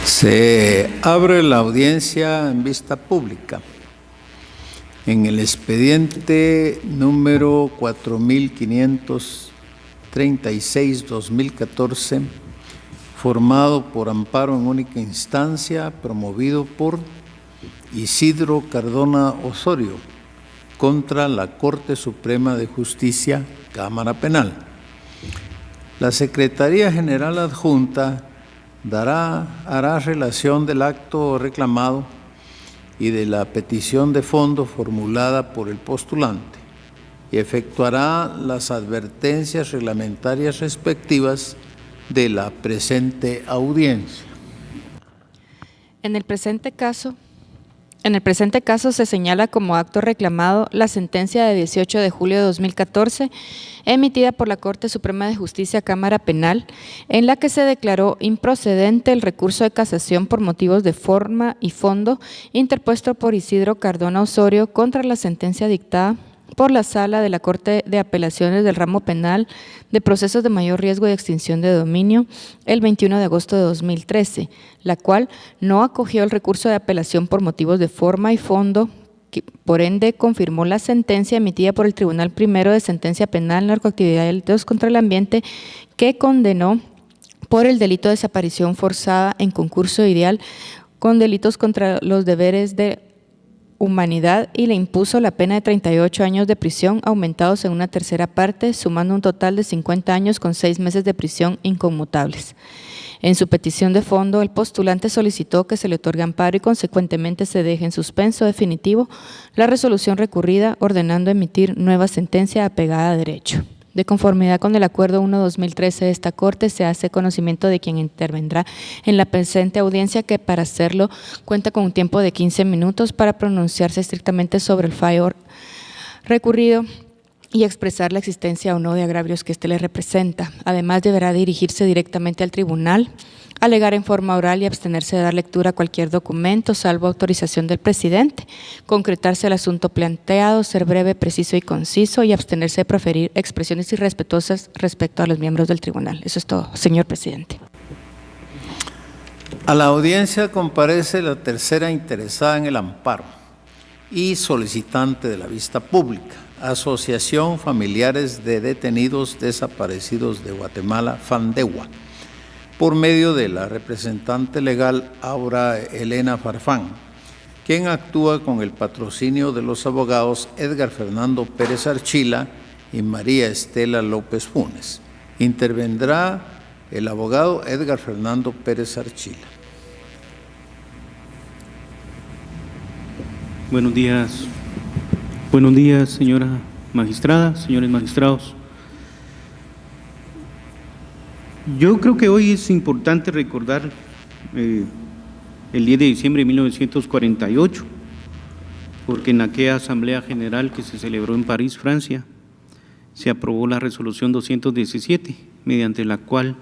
Se abre la audiencia en vista pública. En el expediente número 4536-2014, formado por amparo en única instancia, promovido por Isidro Cardona Osorio, contra la Corte Suprema de Justicia, Cámara Penal. La Secretaría General Adjunta hará relación del acto reclamado y de la petición de fondo formulada por el postulante y efectuará las advertencias reglamentarias respectivas de la presente audiencia. En el presente caso se señala como acto reclamado la sentencia de 18 de julio de 2014 emitida por la Corte Suprema de Justicia Cámara Penal, en la que se declaró improcedente el recurso de casación por motivos de forma y fondo interpuesto por Isidro Cardona Osorio contra la sentencia dictada por la Sala de la Corte de Apelaciones del Ramo Penal de Procesos de Mayor Riesgo de Extinción de Dominio el 21 de agosto de 2013, la cual no acogió el recurso de apelación por motivos de forma y fondo, que por ende confirmó la sentencia emitida por el Tribunal Primero de Sentencia Penal, Narcoactividad y Delitos contra el Ambiente, que condenó por el delito de desaparición forzada en concurso ideal con delitos contra los deberes de humanidad y le impuso la pena de 38 años de prisión aumentados en una tercera parte, sumando un total de 50 años con 6 meses de prisión inconmutables. En su petición de fondo, el postulante solicitó que se le otorgue amparo y consecuentemente se deje en suspenso definitivo la resolución recurrida, ordenando emitir nueva sentencia apegada a derecho. De conformidad con el Acuerdo 1-2013 de esta Corte, se hace conocimiento de quien intervendrá en la presente audiencia, que para hacerlo cuenta con un tiempo de 15 minutos para pronunciarse estrictamente sobre el fallo recurrido y expresar la existencia o no de agravios que éste le representa. Además, deberá dirigirse directamente al tribunal, alegar en forma oral y abstenerse de dar lectura a cualquier documento, salvo autorización del presidente, concretarse el asunto planteado, ser breve, preciso y conciso y abstenerse de proferir expresiones irrespetuosas respecto a los miembros del tribunal. Eso es todo, señor presidente. A la audiencia comparece la tercera interesada en el amparo y solicitante de la vista pública, Asociación Familiares de Detenidos Desaparecidos de Guatemala, FANDEGUA, por medio de la representante legal Aura Elena Farfán, quien actúa con el patrocinio de los abogados Edgar Fernando Pérez Archila y María Estela López Funes. Intervendrá el abogado Edgar Fernando Pérez Archila. Buenos días, señora magistrada, señores magistrados. Yo creo que hoy es importante recordar el 10 de diciembre de 1948, porque en aquella Asamblea General que se celebró en París, Francia, se aprobó la Resolución 217, mediante la cual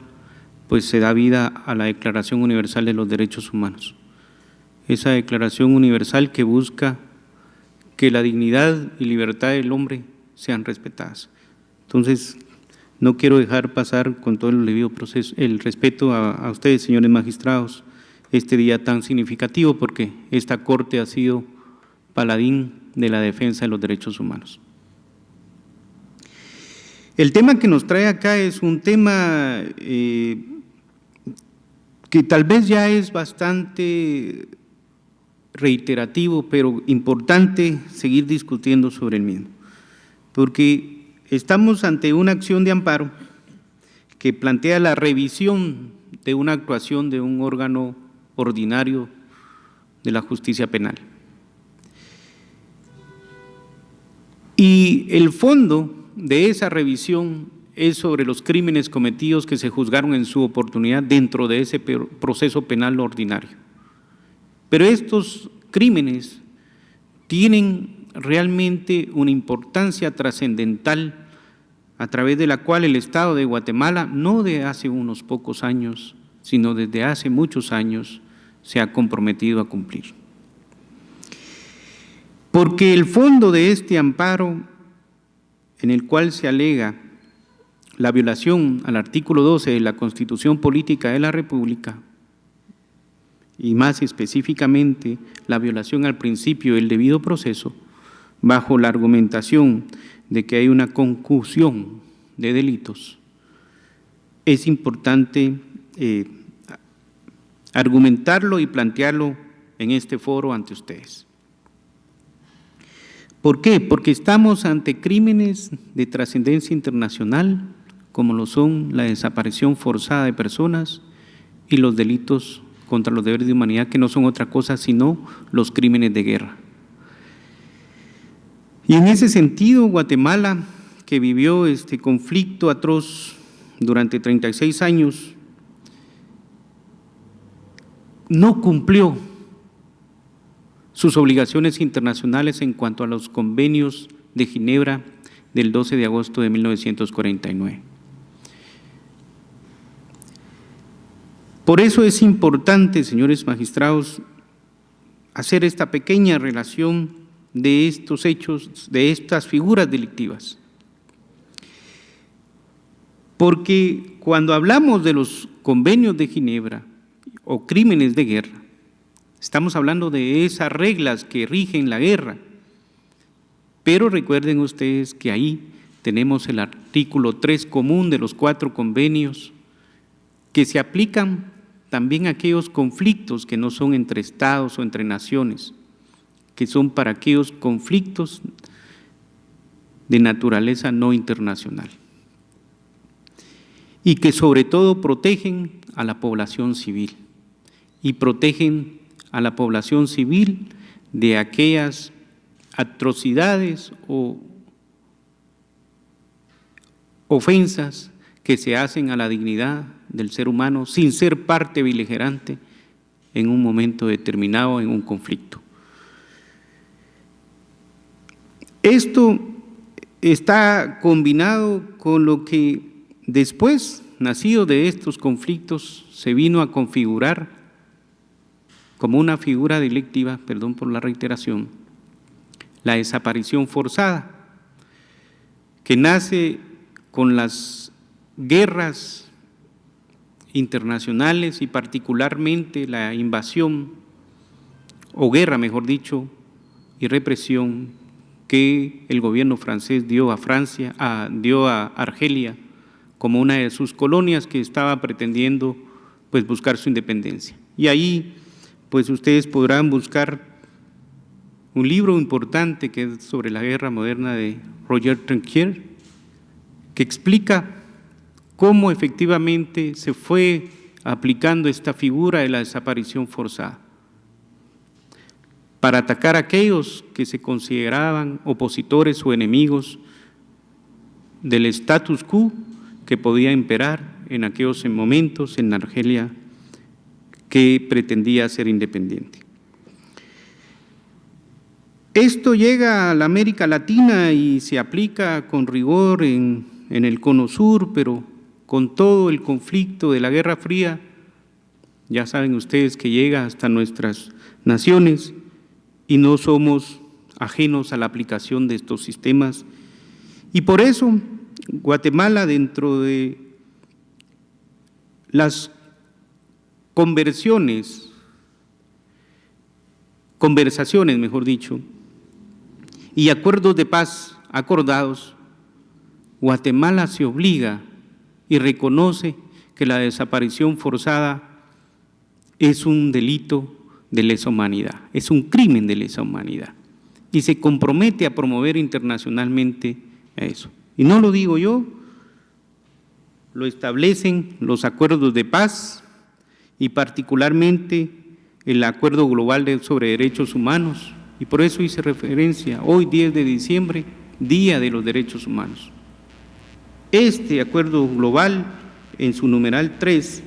pues, se da vida a la Declaración Universal de los Derechos Humanos. Esa Declaración Universal que busca que la dignidad y libertad del hombre sean respetadas. Entonces, no quiero dejar pasar con todo el debido proceso, el respeto a ustedes, señores magistrados, este día tan significativo, porque esta Corte ha sido paladín de la defensa de los derechos humanos. El tema que nos trae acá es un tema que tal vez ya es bastante reiterativo, pero importante seguir discutiendo sobre el mismo, porque estamos ante una acción de amparo que plantea la revisión de una actuación de un órgano ordinario de la justicia penal. Y el fondo de esa revisión es sobre los crímenes cometidos que se juzgaron en su oportunidad dentro de ese proceso penal ordinario. Pero estos crímenes tienen realmente una importancia trascendental a través de la cual el Estado de Guatemala, no de hace unos pocos años, sino desde hace muchos años, se ha comprometido a cumplir. Porque el fondo de este amparo, en el cual se alega la violación al artículo 12 de la Constitución Política de la República, y más específicamente la violación al principio del debido proceso, bajo la argumentación de que hay una concusión de delitos, es importante argumentarlo y plantearlo en este foro ante ustedes. ¿Por qué? Porque estamos ante crímenes de trascendencia internacional, como lo son la desaparición forzada de personas y los delitos contra los deberes de humanidad, que no son otra cosa sino los crímenes de guerra. Y en ese sentido, Guatemala, que vivió este conflicto atroz durante 36 años, no cumplió sus obligaciones internacionales en cuanto a los convenios de Ginebra del 12 de agosto de 1949. Por eso es importante, señores magistrados, hacer esta pequeña relación de estos hechos, de estas figuras delictivas. Porque cuando hablamos de los convenios de Ginebra o crímenes de guerra, estamos hablando de esas reglas que rigen la guerra. Pero recuerden ustedes que ahí tenemos el artículo 3 común de los 4 convenios que se aplican también a aquellos conflictos que no son entre estados o entre naciones, que son para aquellos conflictos de naturaleza no internacional y que sobre todo protegen a la población civil y protegen a la población civil de aquellas atrocidades o ofensas que se hacen a la dignidad del ser humano sin ser parte beligerante en un momento determinado en un conflicto. Esto está combinado con lo que después, nacido de estos conflictos, se vino a configurar como una figura delictiva, perdón por la reiteración, la desaparición forzada, que nace con las guerras internacionales y particularmente la invasión, o guerra mejor dicho, y represión que el gobierno francés dio a Francia, dio a Argelia como una de sus colonias que estaba pretendiendo pues buscar su independencia. Y ahí pues ustedes podrán buscar un libro importante que es sobre la guerra moderna de Roger Trinquier, que explica cómo efectivamente se fue aplicando esta figura de la desaparición forzada para atacar a aquellos que se consideraban opositores o enemigos del status quo que podía imperar en aquellos momentos en Argelia que pretendía ser independiente. Esto llega a la América Latina y se aplica con rigor en el Cono Sur, pero con todo el conflicto de la Guerra Fría, ya saben ustedes que llega hasta nuestras naciones y no somos ajenos a la aplicación de estos sistemas. Y por eso Guatemala, dentro de las conversaciones, mejor dicho, y acuerdos de paz acordados, Guatemala se obliga y reconoce que la desaparición forzada es un delito de lesa humanidad, es un crimen de lesa humanidad, y se compromete a promover internacionalmente eso. Y no lo digo yo, lo establecen los acuerdos de paz y particularmente el Acuerdo Global sobre Derechos Humanos, y por eso hice referencia, hoy 10 de diciembre, Día de los Derechos Humanos. Este acuerdo global, en su numeral 3,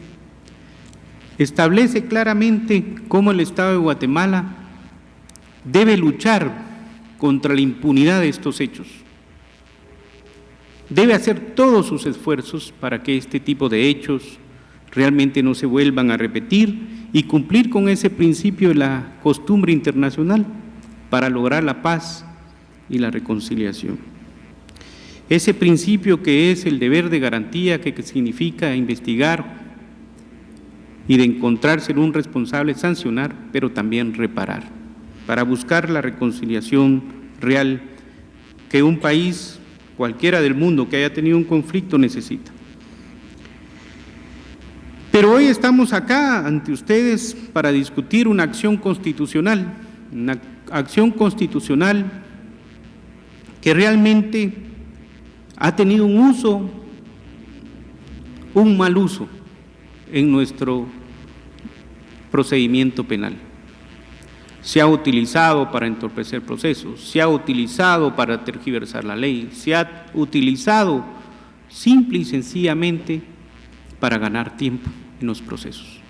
establece claramente cómo el Estado de Guatemala debe luchar contra la impunidad de estos hechos. Debe hacer todos sus esfuerzos para que este tipo de hechos realmente no se vuelvan a repetir y cumplir con ese principio de la costumbre internacional para lograr la paz y la reconciliación. Ese principio que es el deber de garantía, que significa investigar y de encontrarse en un responsable, sancionar, pero también reparar, para buscar la reconciliación real que un país, cualquiera del mundo que haya tenido un conflicto, necesita. Pero hoy estamos acá ante ustedes para discutir una acción constitucional que realmente ha tenido un mal uso en nuestro procedimiento penal. Se ha utilizado para entorpecer procesos, se ha utilizado para tergiversar la ley, se ha utilizado simple y sencillamente para ganar tiempo en los procesos.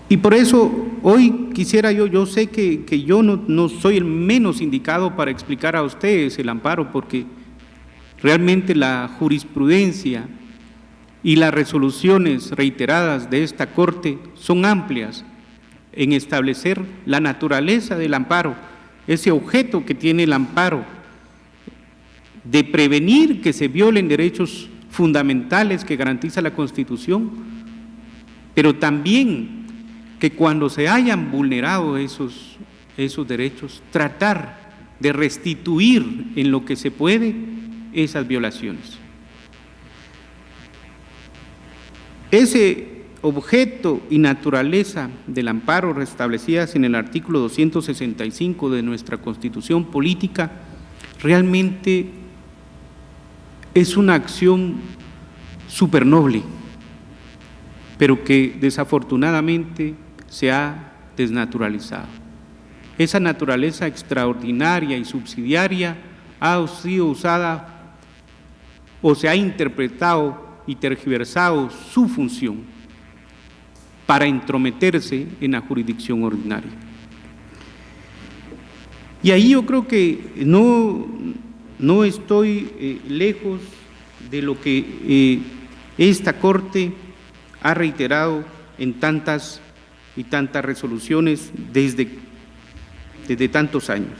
Y por eso hoy quisiera yo sé que yo no soy el menos indicado para explicar a ustedes el amparo, porque realmente la jurisprudencia y las resoluciones reiteradas de esta Corte son amplias en establecer la naturaleza del amparo, ese objeto que tiene el amparo, de prevenir que se violen derechos fundamentales que garantiza la Constitución, pero también que cuando se hayan vulnerado esos derechos, tratar de restituir en lo que se puede esas violaciones. Ese objeto y naturaleza del amparo restablecidas en el artículo 265 de nuestra Constitución Política realmente es una acción supernoble, pero que desafortunadamente se ha desnaturalizado. Esa naturaleza extraordinaria y subsidiaria ha sido usada o se ha interpretado y tergiversado su función para entrometerse en la jurisdicción ordinaria. Y ahí yo creo que no estoy lejos de lo que esta Corte ha reiterado en tantas y tantas resoluciones desde tantos años.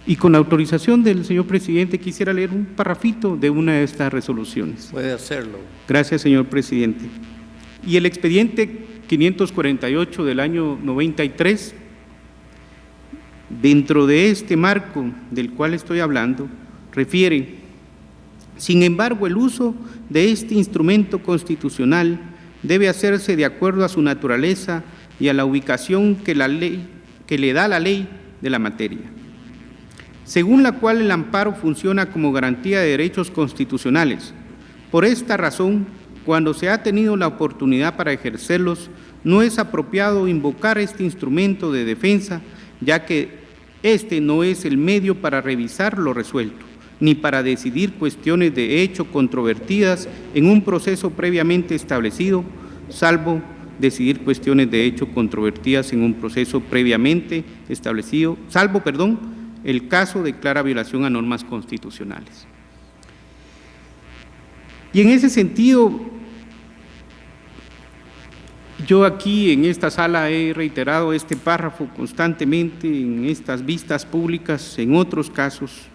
Y con la autorización del señor presidente quisiera leer un parrafito de una de estas resoluciones. Puede hacerlo. Gracias, señor presidente. Y el expediente 548 del año 93, dentro de este marco del cual estoy hablando, refiere: sin embargo, el uso de este instrumento constitucional debe hacerse de acuerdo a su naturaleza y a la ubicación que le da la ley de la materia, según la cual el amparo funciona como garantía de derechos constitucionales. Por esta razón, cuando se ha tenido la oportunidad para ejercerlos, no es apropiado invocar este instrumento de defensa, ya que este no es el medio para revisar lo resuelto, ni para decidir cuestiones de hecho controvertidas en un proceso previamente establecido, salvo decidir cuestiones de hecho controvertidas en un proceso previamente establecido, salvo el caso de clara violación a normas constitucionales. Y en ese sentido, yo aquí en esta sala he reiterado este párrafo constantemente en estas vistas públicas, en otros casos,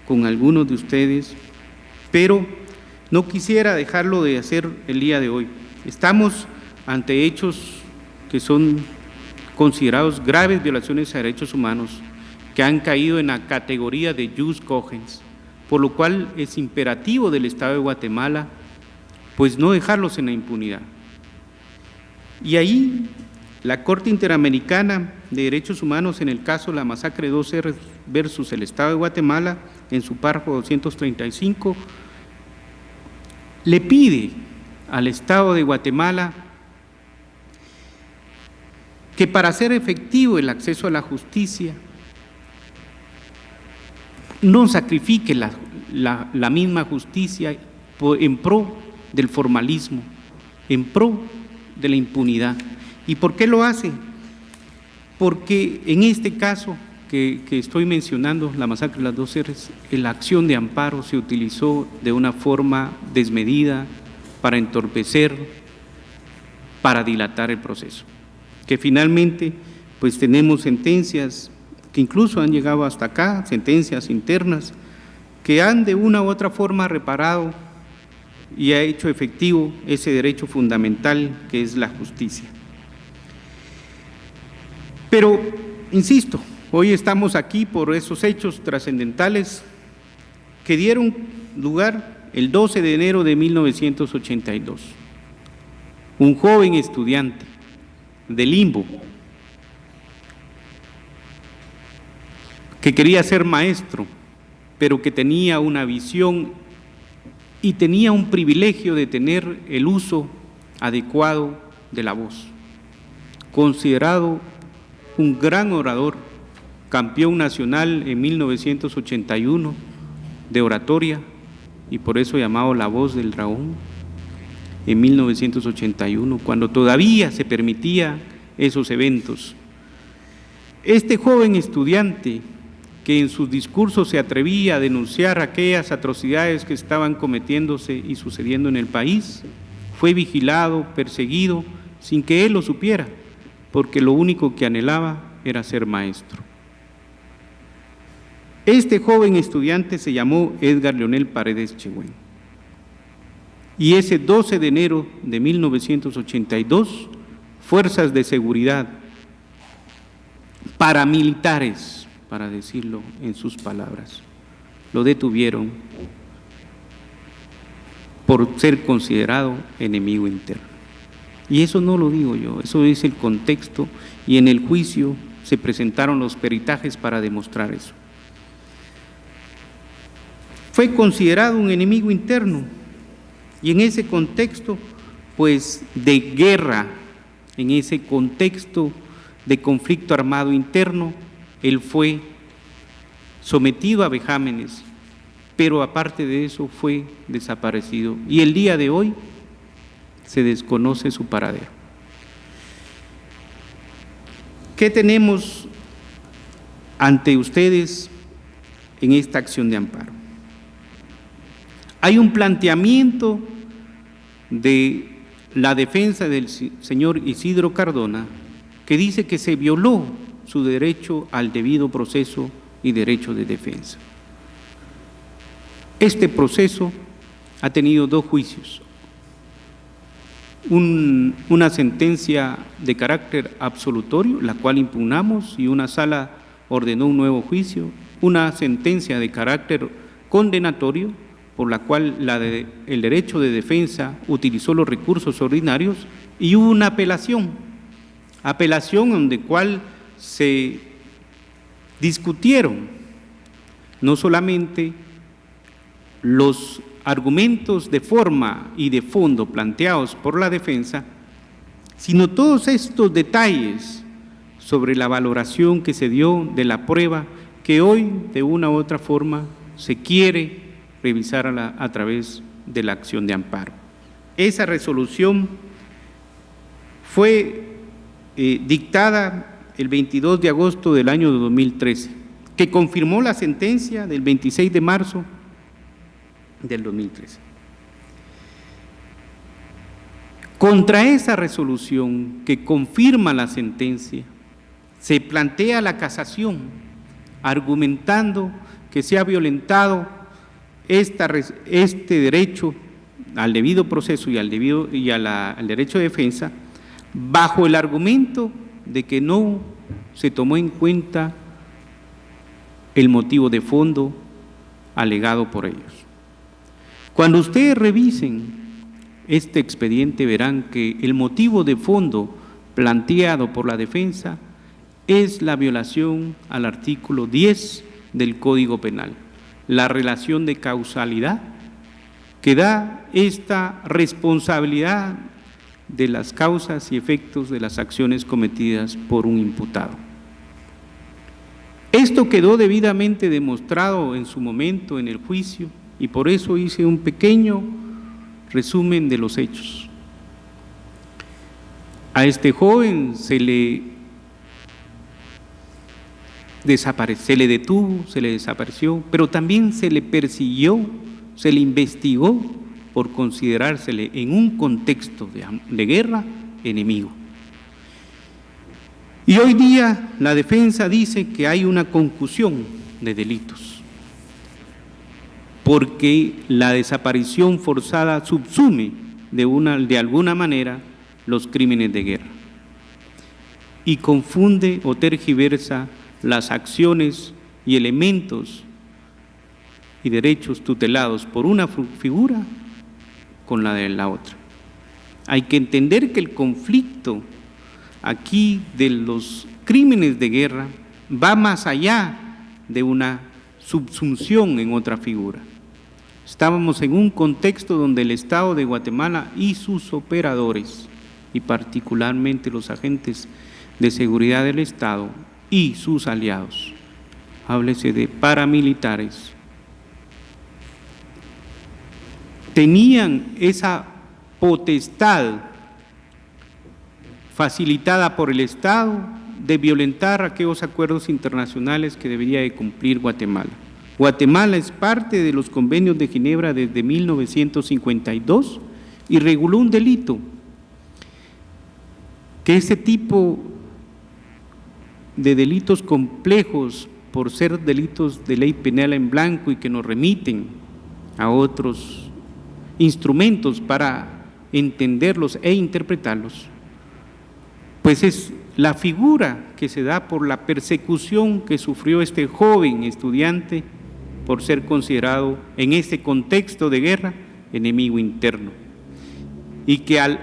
con algunos de ustedes, pero no quisiera dejarlo de hacer el día de hoy. Estamos ante hechos que son considerados graves violaciones a derechos humanos, que han caído en la categoría de jus cogens, por lo cual es imperativo del Estado de Guatemala pues no dejarlos en la impunidad. Y ahí la Corte Interamericana de Derechos Humanos, en el caso de la masacre 2R versus el Estado de Guatemala, en su párrafo 235, le pide al Estado de Guatemala que para hacer efectivo el acceso a la justicia no sacrifique la misma justicia en pro del formalismo, en pro de la impunidad. ¿Y por qué lo hace? Porque en este caso que estoy mencionando, la masacre de las 2 R's, la acción de amparo se utilizó de una forma desmedida para entorpecer, para dilatar el proceso, que finalmente pues tenemos sentencias que incluso han llegado hasta acá, sentencias internas, que han de una u otra forma reparado y ha hecho efectivo ese derecho fundamental que es la justicia. Pero, insisto, hoy estamos aquí por esos hechos trascendentales que dieron lugar el 12 de enero de 1982. Un joven estudiante de Limbo que quería ser maestro, pero que tenía una visión y tenía un privilegio de tener el uso adecuado de la voz. Considerado un gran orador, campeón nacional en 1981 de oratoria y por eso llamado La Voz del Dragón, en 1981, cuando todavía se permitía esos eventos. Este joven estudiante que en sus discursos se atrevía a denunciar aquellas atrocidades que estaban cometiéndose y sucediendo en el país, fue vigilado, perseguido, sin que él lo supiera, porque lo único que anhelaba era ser maestro. Este joven estudiante se llamó Edgar Leonel Paredes Chehuen. Y ese 12 de enero de 1982, fuerzas de seguridad, paramilitares, para decirlo en sus palabras, lo detuvieron por ser considerado enemigo interno. Y eso no lo digo yo, eso es el contexto, y en el juicio se presentaron los peritajes para demostrar eso. Fue considerado un enemigo interno, y en ese contexto, pues, de guerra, en ese contexto de conflicto armado interno, él fue sometido a vejámenes, pero aparte de eso fue desaparecido. Y el día de hoy se desconoce su paradero. ¿Qué tenemos ante ustedes en esta acción de amparo? Hay un planteamiento de la defensa del señor Isidro Cardona que dice que se violó su derecho al debido proceso y derecho de defensa. Este proceso ha tenido dos juicios, una sentencia de carácter absolutorio, la cual impugnamos y una sala ordenó un nuevo juicio, una sentencia de carácter condenatorio, por la cual el derecho de defensa utilizó los recursos ordinarios, y hubo una apelación donde cual se discutieron no solamente los argumentos de forma y de fondo planteados por la defensa, sino todos estos detalles sobre la valoración que se dio de la prueba que hoy de una u otra forma se quiere revisar a través de la acción de amparo. Esa resolución fue dictada el 22 de agosto del año 2013, que confirmó la sentencia del 26 de marzo del 2013. Contra esa resolución que confirma la sentencia, se plantea la casación, argumentando que se ha violentado este derecho al debido proceso y al derecho de defensa, bajo el argumento de que no se tomó en cuenta el motivo de fondo alegado por ellos. Cuando ustedes revisen este expediente verán que el motivo de fondo planteado por la defensa es la violación al artículo 10 del Código Penal, la relación de causalidad que da esta responsabilidad de las causas y efectos de las acciones cometidas por un imputado. Esto quedó debidamente demostrado en su momento en el juicio y por eso hice un pequeño resumen de los hechos. A este joven se le detuvo, se le desapareció, pero también se le persiguió, se le investigó por considerársele en un contexto de guerra enemigo. Y hoy día la defensa dice que hay una concusión de delitos. porque la desaparición forzada subsume de alguna manera los crímenes de guerra y confunde o tergiversa las acciones y elementos y derechos tutelados por una figura con la de la otra. Hay que entender que el conflicto aquí de los crímenes de guerra va más allá de una subsunción en otra figura. Estábamos en un contexto donde el Estado de Guatemala y sus operadores, y particularmente los agentes de seguridad del Estado y sus aliados, háblese de paramilitares, tenían esa potestad facilitada por el Estado de violentar aquellos acuerdos internacionales que debería de cumplir Guatemala. Guatemala es parte de los convenios de Ginebra desde 1952 y reguló un delito, que ese tipo de delitos complejos, por ser delitos de ley penal en blanco y que nos remiten a otros instrumentos para entenderlos e interpretarlos, pues es la figura que se da por la persecución que sufrió este joven estudiante por ser considerado en este contexto de guerra enemigo interno, y que al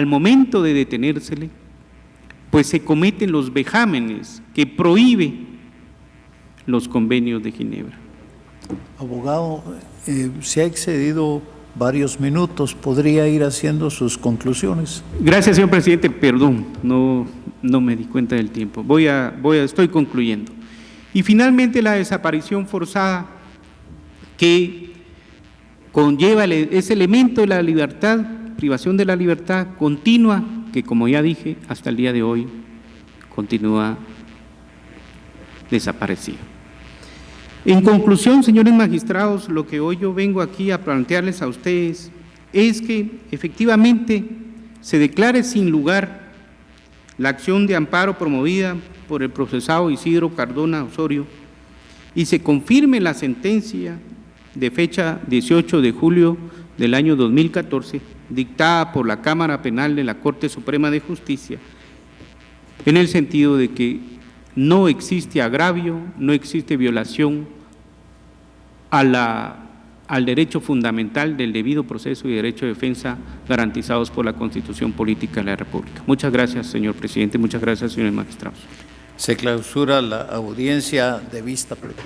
momento de detenérsele pues se cometen los vejámenes que prohíbe los convenios de Ginebra. Abogado, se ha excedido varios minutos, ¿podría ir haciendo sus conclusiones? Gracias, señor presidente, perdón, no me di cuenta del tiempo. Estoy concluyendo. Y finalmente la desaparición forzada que conlleva ese elemento de la libertad, privación de la libertad continua, que como ya dije, hasta el día de hoy continúa desaparecido. En conclusión, señores magistrados, lo que hoy yo vengo aquí a plantearles a ustedes es que efectivamente se declare sin lugar la acción de amparo promovida por el procesado Isidro Cardona Osorio y se confirme la sentencia de fecha 18 de julio del año 2014, dictada por la Cámara Penal de la Corte Suprema de Justicia, en el sentido de que no existe agravio, no existe violación al derecho fundamental del debido proceso y derecho de defensa garantizados por la Constitución Política de la República. Muchas gracias, señor presidente, muchas gracias, señores magistrados. Se clausura la audiencia de vista previa.